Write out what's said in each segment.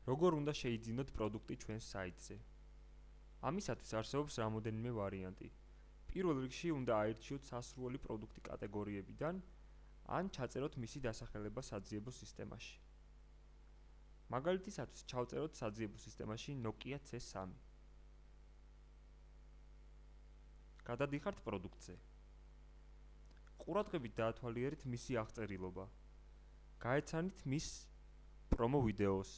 როგორ უნდა შეიძინოთ პროდუქტი ჩვენს საიტზე? ამისათვის არსებობს რამოდენიმე ვარიანტი. პირველ რიგში უნდა აირჩიოთ სასურველი პროდუქტი კატეგორიებიდან, ან ჩაწეროთ მისი დასახელება საძიებო სისტემაში. მაგალითისათვის ჩავწეროთ საძიებო სისტემაში Nokia C3. გადადიხართ პროდუქტზე. ყურადღებით დაათვალიერეთ მისი აღწერილობა. გაეცანით მის პრომო ვიდეოს.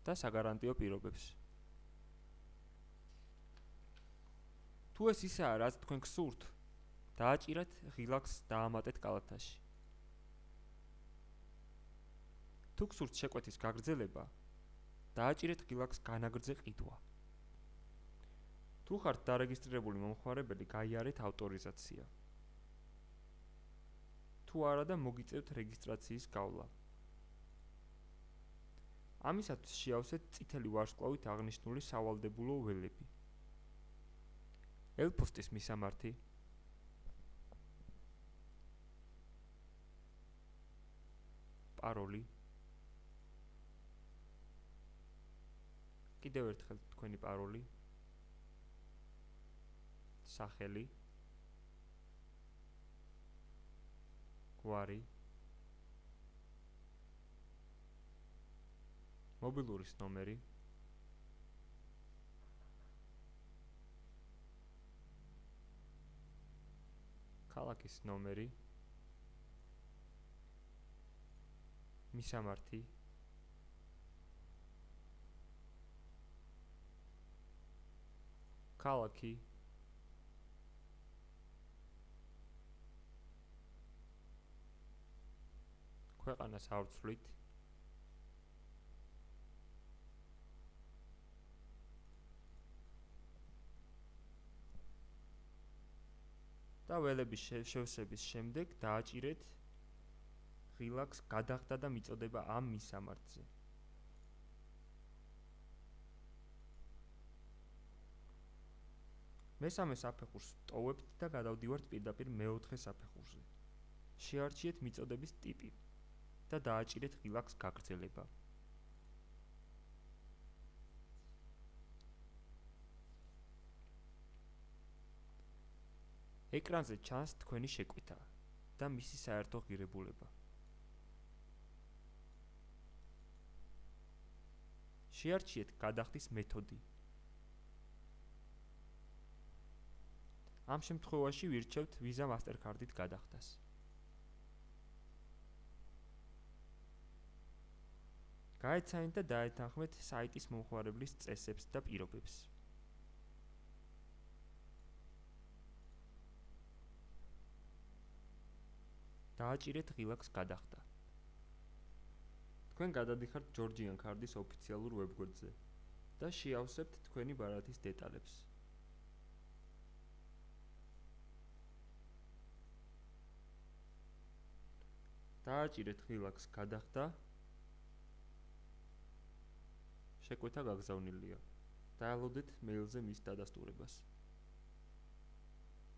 და საგარანტიო პირობებს. თუ ეს ისაა, რაც თქვენ გსურთ, დააჭირეთ ღილაკს დაამატეთ კალათაში. თუ გსურთ შეკვეთის გაგრძელება, დააჭირეთ ღილაკს განაგრძე ყიდვა. თუ ხართ დარეგისტრირებული მომხმარებელი, გაიარეთ ავტორიზაცია. თუ არა და მოგიწევთ რეგისტრაციის გავლა. ამისათვის შეავსეთ წითელი ვარსკვლავით აღნიშნული სავალდებულო ველები. ელფოსტის მისამართი. პაროლი. კიდევ ერთხელ თქვენი პაროლი. სახელი. გვარი. მობილურის ნომერი. ქალაქის ნომერი. მისამართი. ქალაქი. ქვეყანას ავცვლით. და ველების შევსების შემდეგ დააჭირეთ ღილაკს გადახდა და მიწოდება ამ მისამართზე. მესამე საფეხურს ტოვებთ და გადავდივართ პირდაპირ მეოთხე საფეხურზე. შეარჩიეთ მიწოდების ტიპი და დააჭირეთ ღილაკს გაგრძელება. ეკრანზე ჩანს თქვენი შეკვეთა და მისი საერთო ღირებულება. შეარჩიეთ გადახდის მეთოდი. ამ შემთხვევაში ვირჩევთ Visa Mastercard-ით გადახდას. გაეცანით და დაეთანხმეთ საიტის მომხმარებლის წესებს და პირობებს. დააჭირეთ ღილაკს გადახდა. თქვენ გადადიხართ Georgian Card-ის ოფიციალურ ვებგვერდზე და შეავსებთ თქვენი ბარათის დეტალებს. დააჭირეთ ღილაკს გადახდა. შეკვეთა გაგზავნილია. დაალოდეთ მეილზე მის დადასტურებას.